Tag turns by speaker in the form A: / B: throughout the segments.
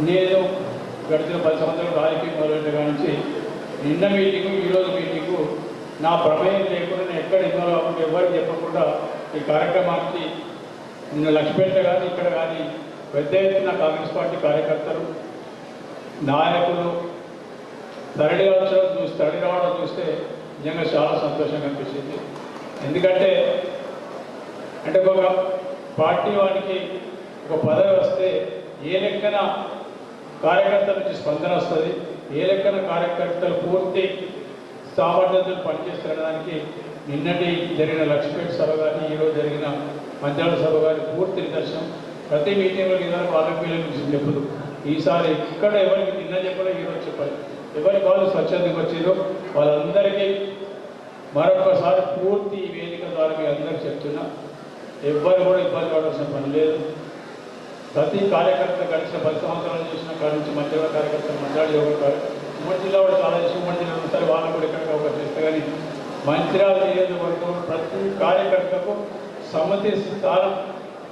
A: నేను గడిచిన 10 సంవత్సరాలు రాజకీయం మొదలైన నుంచి నిన్న మీటింగు ఈరోజు మీటింగు నా ప్రమేయం లేకుండా నేను ఎక్కడ ఇన్వాల్వ్ అవ్వకుండా ఎవరికి చెప్పకుండా ఈ కార్యక్రమానికి నిన్న లక్ష్మీపేట కానీ ఇక్కడ కానీ పెద్ద ఎత్తున కాంగ్రెస్ పార్టీ కార్యకర్తలు నాయకులు తరలి రావడం చూస్తే నిజంగా చాలా సంతోషంగా అనిపించింది. ఎందుకంటే ఒక పార్టీ వానికి ఒక పదవి వస్తే ఏ లెక్కన కార్యకర్తల నుంచి స్పందన వస్తుంది, ఏ లెక్కన కార్యకర్తలు పూర్తి సామర్థ్యంతో పనిచేస్తున్నదానికి నిన్నటి జరిగిన లక్ష్మీపేట సభ కానీ ఈరోజు జరిగిన మంత్రాల సభ కానీ పూర్తి నిదర్శనం. ప్రతి మీటింగ్లో ఇద్దరు వాళ్ళకి వీళ్ళకి చెప్పదు. ఈసారి ఇక్కడ ఎవరికి నిన్న చెప్పాలో ఈరోజు చెప్పాలి. ఎవరికి వాళ్ళు స్వచ్ఛతకు వచ్చారో వాళ్ళందరికీ మరొకసారి పూర్తి వేదిక ద్వారా మీ అందరికీ చెప్తున్నా, ఎవ్వరు కూడా ఇబ్బంది పడాల్సిన పని లేదు. ప్రతి కార్యకర్త గడిచిన 10 సంవత్సరాలు చేసిన కాడి నుంచి మంచిగా కార్యకర్తలు మంత్రాలు యోగ ఉమ్మడి జిల్లా కూడా చాలా చేసి ఉమ్మడి జిల్లా సరే వాళ్ళు కూడా ఎక్కడికి అవకాశం చేస్తే కానీ మంచిర్యాల నియోజకవర్గం ప్రతి కార్యకర్తకు సమ్మతి స్థానం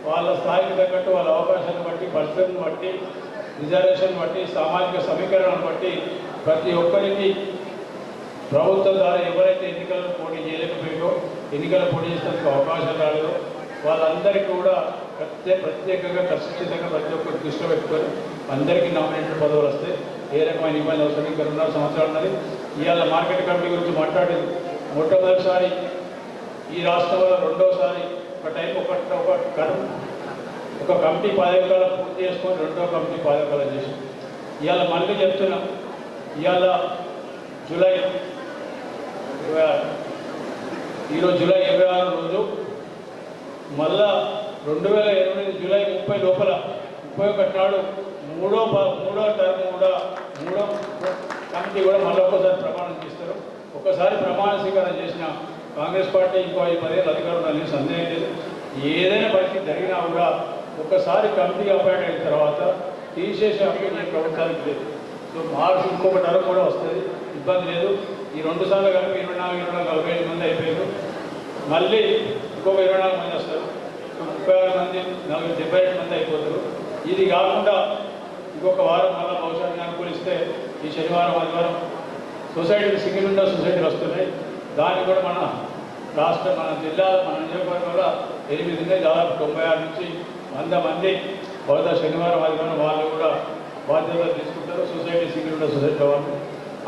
A: వాళ్ళ స్థాయికి తగ్గట్టు వాళ్ళ అవకాశాన్ని బట్టి పరిస్థితులను బట్టి రిజర్వేషన్ బట్టి సామాజిక సమీకరణను బట్టి ప్రతి ఒక్కరికి ప్రభుత్వం ద్వారా ఎవరైతే ఎన్నికలను పోటీ చేయలేకపోయారో ఎన్నికల పోటీ చేసేందుకు అవకాశం రాలేదో వాళ్ళందరికీ కూడా ప్రత్యేకంగా ఖచ్చితంగా ప్రతి ఒక్కరు దృష్టిలో పెట్టుకొని అందరికీ నామినేటెడ్ పదవులు వస్తాయి. ఏ రకమైన ఇబ్బంది అవసరం ఇంకా 2.5 సంవత్సరాలు ఉన్నది. ఇవాళ మార్కెట్ కమిటీ గురించి మాట్లాడేది మొట్టమొదటిసారి ఈ రాష్ట్రంలో, రెండోసారి ఒక టైం ఒక కమిటీ 10 కాలం పూర్తి చేసుకొని రెండో కమిటీ 10 కాలం చేసి ఇవాళ మళ్ళీ చెప్తున్నాం. ఇవాళ ఈరోజు జూలై 26 రోజు మళ్ళా 2028 జూలై 30 లోపల 31 నాడు మూడో టర్మ్ కూడా మూడో కమిటీ కూడా మళ్ళీ ఒక్కసారి ప్రమాణం చేస్తారు. ఒక్కసారి ప్రమాణ స్వీకారం చేసిన కాంగ్రెస్ పార్టీ ఇంకో 10 ఏళ్ళు అధికారం అనేది సందేహం లేదు. ఏదైనా పరిస్థితి జరిగినా కూడా ఒక్కసారి కమిటీ అపాయింట్ అయిన తర్వాత తీసేసే అభ్యర్థి ప్రభుత్వానికి లేదు. సో మార్చి ఇంకొక టర్మ్ కూడా వస్తుంది, ఇబ్బంది లేదు. ఈ 2 సార్లు కలిపి 24 45 మంది అయిపోయారు. మళ్ళీ ఇంకొక 24 మంది వస్తారు. 36 మంది 72 మంది అయిపోతారు. ఇది కాకుండా ఇంకొక వారం మళ్ళీ బహుశా అనుకూలిస్తే ఈ శనివారం ఆదివారం సొసైటీలు సింగిల్ విండో సొసైటీలు వస్తున్నాయి. దాన్ని కూడా మన జిల్లా మన నియోజకవర్గంలో 8 ఉన్నాయి. దాదాపు 96 నుంచి 100 మంది బహుశా శనివారం ఆదివారం వాళ్ళు కూడా బాధ్యతలు తీసుకుంటారు. సొసైటీ సింగిల్ విండో సొసైటీ వాళ్ళు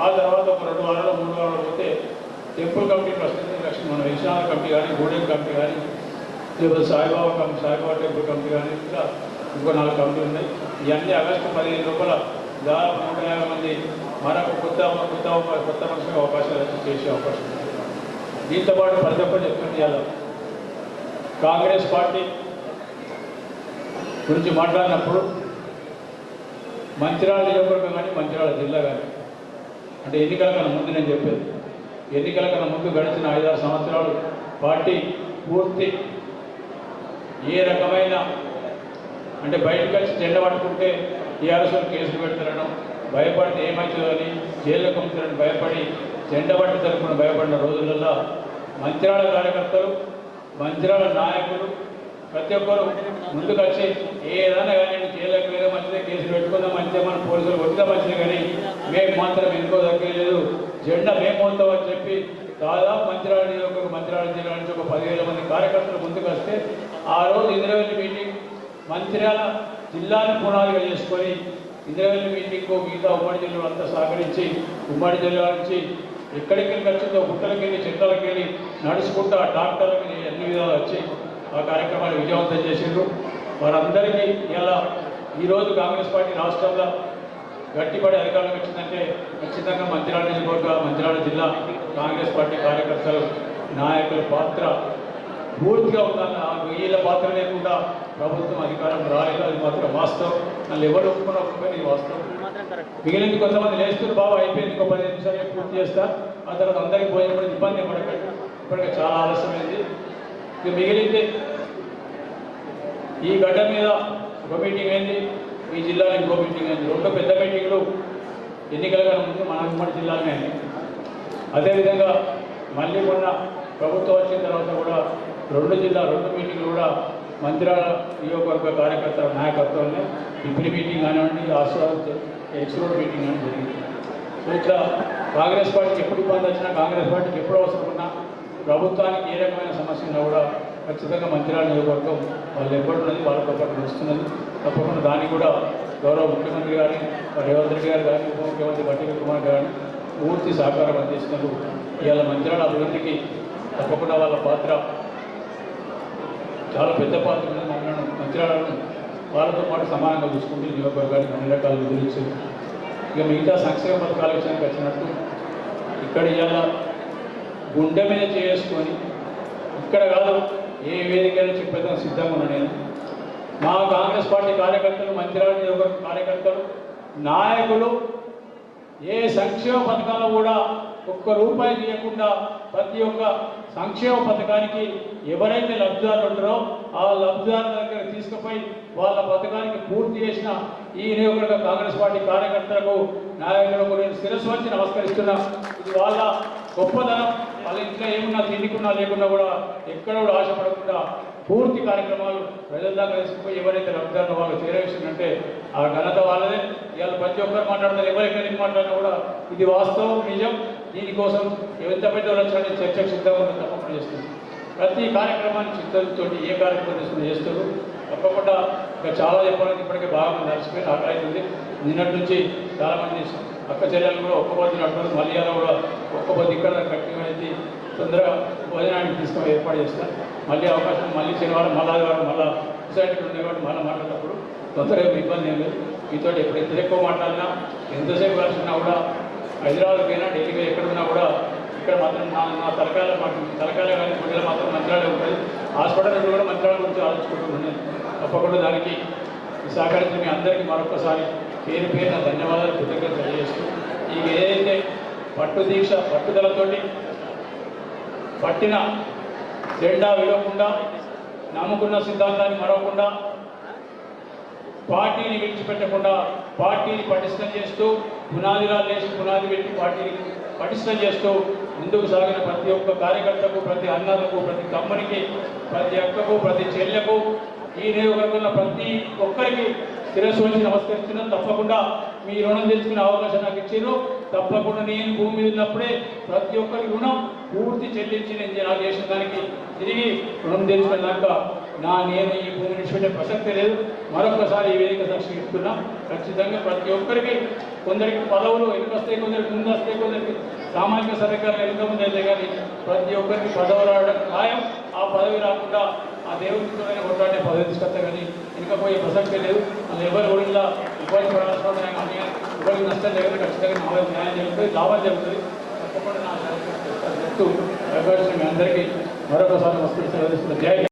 A: ఆ తర్వాత ఒక 2 వారాలు 3 వారాలు పోతే టెంపుల్ కమిటీ వస్తుంది. లక్ష్మీ మన విశ్వనాథ కమిటీ కానీ గూడెం కమిటీ కానీ లేకపోతే సాయిబాబా టెంపుల్ కమిటీ కానీ ఇట్లా ఇంకో 4 కమిటీలు ఉన్నాయి. ఇవన్నీ ఆగస్టు 15 లోపల దాదాపు 150 మంది మరొక కొత్త మనుషులకు అవకాశాలు చేసే అవకాశం ఉంది. దీంతో పాటు ప్రతి ఒక్కరు చెప్తుంది ఇవాళ కాంగ్రెస్ పార్టీ గురించి మాట్లాడినప్పుడు మంచిర్యాల నియోజకవర్గం కానీ మంచిర్యాల జిల్లా కానీ అంటే ఎన్నికల కన్నా ముందు నేను చెప్పేది, ఎన్నికల కన్నా ముందు గడిచిన 5-6 సంవత్సరాలు పార్టీ పూర్తి ఏ రకమైన అంటే బయటకు వచ్చి జెండా పట్టుకుంటే టీఆర్ఎస్ కేసులు పెడతారనో భయపడితే ఏమవుతుందని జైల్లోకి పంపుతారని భయపడి జెండా పట్టి తరపున భయపడిన రోజులలో మంచిర్యాల కార్యకర్తలు మంచిర్యాల నాయకులు ప్రతి ఒక్కరు ముందుకు వచ్చి ఏదైనా కానీ జైల్లోకి వేరే మంచిదే, కేసులు పెట్టుకుందాం మంచిదే, మన పోలీసులు కొట్టిదా మంచిదే, కానీ మేము మాత్రం ఎందుకో తగ్గలేదు, జెండా మేము మోస్తామని చెప్పి దాదాపు మంచిర్యాల నియోజకవర్గం మంచిర్యాల జిల్లా నుంచి ఒక 10,000 మంది కార్యకర్తలు ముందుకు వస్తే ఆ రోజు ఇందిరావెల్లి మీటింగ్ మంచిర్యాల జిల్లాను పునాదిగా చేసుకొని ఇందిరావెల్లి మీటింగ్కు మిగతా ఉమ్మడి జిల్లాలు అంతా సహకరించి ఉమ్మడి జిల్లా నుంచి ఎక్కడికి వచ్చిందో గుట్టలకి వెళ్ళి చెట్లకి వెళ్ళి నడుచుకుంటూ ఆ డాక్టర్లకి అన్ని విధాలు వచ్చి ఆ కార్యక్రమాన్ని విజయవంతం చేసిండ్రు. వారందరికీ ఇలా ఈరోజు కాంగ్రెస్ పార్టీ రాష్ట్రంలో గట్టిపడి అధికారంలోకి వచ్చిందంటే ఖచ్చితంగా మంచిర్యాల నియోజకవర్గ మంచిర్యాల జిల్లా కాంగ్రెస్ పార్టీ కార్యకర్తలు నాయకుల పాత్ర పూర్తిగా ఉందన్న వీళ్ళ పాత్ర లేకుండా ప్రభుత్వం అధికారం రాలేదు. అది మాత్రం వాస్తవం. నన్ను ఎవరు ఒప్పుకున్నప్పుడు ఇది వాస్తవం. మిగిలింది కొంతమంది లేస్తున్నారు, బాబు అయిపోయింది ఇంకో 15 నిమిషాలు పూర్తి చేస్తా, ఆ తర్వాత అందరికీ పోయినప్పుడు ఇబ్బంది పడకండి, ఇప్పటికే చాలా ఆలస్యమైంది. ఇక మిగిలింది ఈ గడ్డ మీద ఒక మీటింగ్ అయింది, ఈ జిల్లాలో ఇంకో మీటింగ్ అయింది. 2 పెద్ద మీటింగ్లు ఎన్నికల కన్నా ముందు మన ఉమ్మడి జిల్లాలోనే అయింది. అదేవిధంగా మళ్ళీ మొన్న ప్రభుత్వం వచ్చిన తర్వాత కూడా 2 మీటింగ్లు కూడా మంత్రాల నియోజకవర్గ కార్యకర్తల నాయకత్వంలో ఇప్పుడు మీటింగ్ కానివ్వండి, ఆశీర్వాద్ ఎక్స్రోడ్ మీటింగ్ అని జరిగింది. సో ఇట్లా కాంగ్రెస్ పార్టీకి ఎప్పుడు ఇబ్బంది వచ్చినా, కాంగ్రెస్ పార్టీకి ఎప్పుడు అవసరం ఉన్నా, ప్రభుత్వానికి ఏ రకమైన సమస్య ఉన్నా కూడా ఖచ్చితంగా మంత్రాల నియోజకవర్గం వాళ్ళు ఎప్పటిన్నది వాళ్ళతో పాటు వస్తున్నది. తప్పకుండా దానికి కూడా గౌరవ ముఖ్యమంత్రి గారిని, రేవంత్ రెడ్డి గారు కానీ, ఉప ముఖ్యమంత్రి బట్టి విక్రమార్క గారిని పూర్తి సహకారం అందిస్తున్నారు. ఇవాళ మంత్రాల అభివృద్ధికి తప్పకుండా వాళ్ళ పాత్ర చాలా పెద్ద పాత్ర ఉంది. మమ్మల్ని మంత్రాలను వాళ్ళతో పాటు సమానంగా చూసుకుంటూ నియోజకవర్గానికి అన్ని రకాల నిధులు ఇచ్చింది. ఇక మిగతా సంక్షేమ పథకాల విషయానికి వచ్చినట్టు ఇక్కడ ఇవాళ గుండె మీద చేసుకొని ఇక్కడ కాదు ఏ వేదికైనా చెప్పేదానికి సిద్ధంగా ఉన్నా నేను. మా కాంగ్రెస్ పార్టీ కార్యకర్తలు, మంత్రాల నియోజకవర్గ కార్యకర్తలు, నాయకులు ఏ సంక్షేమ పథకాలు కూడా ఒక్క రూపాయి తీయకుండా ప్రతి ఒక్క సంక్షేమ పథకానికి ఎవరైతే లబ్ధిదారులు ఉంటారో ఆ లబ్ధిదారుల దగ్గర తీసుకుపోయి వాళ్ళ పథకానికి పూర్తి చేసిన ఈ నియోజకవర్గ కాంగ్రెస్ పార్టీ కార్యకర్తలకు, నాయకులకు నేను శిరస్సు వచ్చి నమస్కరిస్తున్నా. ఇది వాళ్ళ గొప్పదనం. వాళ్ళ ఇంట్లో ఏమున్నా తిండికున్నా లేకున్నా కూడా ఎక్కడ కూడా ఆశపడకుండా పూర్తి కార్యక్రమాలు ప్రజల దాకా తీసుకుపోయి ఎవరైతే లబ్ధిదారులు వాళ్ళు చేరవేసిందంటే ఆ ఘనత వాళ్ళదే. ఇవాళ ప్రతి ఒక్కరు మాట్లాడతారు, ఎవరెక్కడికి మాట్లాడినా కూడా ఇది వాస్తవం, నిజం. దీనికోసం ఎంత పెద్ద వచ్చాడని చర్చకు సిద్ధంగా తప్పకుండా చేస్తుంది. ప్రతి కార్యక్రమాన్ని చిత్తతో ఏ కార్యక్రమం తీసుకుని చేస్తారు. తప్పకుండా ఇంకా చాలా చెప్పాలని ఇప్పటికే బాగా నడిచిపోయి ఆకలి. నిన్నటి నుంచి చాలామంది అక్క చెల్లెలు కూడా ఒక్క పొద్దు నడుపుతుంది. మళ్ళీ అలా కూడా ఒక్క పొద్దు ఇక్కడ కట్టిన అయితే తొందరగా భోజనానికి తీసుకొని ఏర్పాటు చేస్తారు. మళ్ళీ అవకాశం మళ్ళీ శనివారం, మళ్ళీ ఆదివారం, మళ్ళీ సొసైటీ ఉంది కాబట్టి మళ్ళీ మాట్లాడేటప్పుడు తొందరగా ఇబ్బంది ఏం లేదు. మీతో ఎప్పుడు ఎంత ఎక్కువ మాట్లాడినా, ఎంతసేపు కలిసినా కూడా హైదరాబాద్ పోయినా, ఢిల్లీకి ఎక్కడ ఉన్నా కూడా ఇక్కడ మాత్రం నా తలకాయలో కానీ గుండెలో మాత్రం మంత్రాలే ఉంటుంది. హాస్పిటల్ నుండి కూడా మంత్రాల గురించి ఆలోచించుకుంటున్నాను. తప్పకుండా దానికి సహకరించిన మీ అందరికీ మరొకసారి పేరు పేరున ధన్యవాదాలు, కృతజ్ఞతలు తెలియజేస్తూ ఈ ఏదైతే పట్టుదలతోటి పట్టిన జెండా విడవకుండా, నమ్ముకున్న సిద్ధాంతాన్ని మరవకుండా, పార్టీని విడిచిపెట్టకుండా పార్టీని పటిష్టం చేస్తూ, పునాదిరాలు వేసి పునాది పెట్టి పార్టీని పటిష్టం చేస్తూ ముందుకు సాగిన ప్రతి ఒక్క కార్యకర్తకు, ప్రతి అన్నలకు, ప్రతి తమ్మునికి, ప్రతి అక్కకు, ప్రతి చెల్లెకు, ఈ నియోజకవర్గంలో ప్రతి ఒక్కరికి శిరస్సు వచ్చి నమస్కరిస్తున్నాను. తప్పకుండా మీ రుణం తెచ్చుకునే అవకాశం నాకు ఇచ్చారు. తప్పకుండా నేను భూమి మీద ఉన్నప్పుడే ప్రతి ఒక్కరి రుణం పూర్తి చెల్లించి నేను నాకు చేసిన దానికి తిరిగి రుణం తెచ్చుకున్నాక నేను ఈ భూమిని విడిచిపెట్టే ప్రసక్తే లేదు. మరొకసారి ఈ వేదిక సాక్షి ఇస్తున్నా. ఖచ్చితంగా ప్రతి ఒక్కరికి, కొందరికి పదవులు వెనుకొస్తాయి, కొందరికి ముందు వస్తాయి, కొందరికి సామాజిక సర్వకారులు వెనుక ముందు అయితే కానీ ప్రతి ఒక్కరికి పదవులు రావడం ఖాయం. ఆ పదవి రాకుండా ఆ దేవుడితోనే కొట్లాడే పదవి తీసుకొస్తా కానీ వెనుకపోయే ప్రసక్తే లేదు. అది ఎవరు ఊరిలో ఇబ్బంది పడాల్సిన ఎవరికి నష్టం జరిగితే ఖచ్చితంగా న్యాయం జరుగుతుంది, లాభం జరుగుతుంది. తప్పకుండా నా చెప్తూ మీ అందరికీ మరొకసారి వస్తూ సెలవు. జై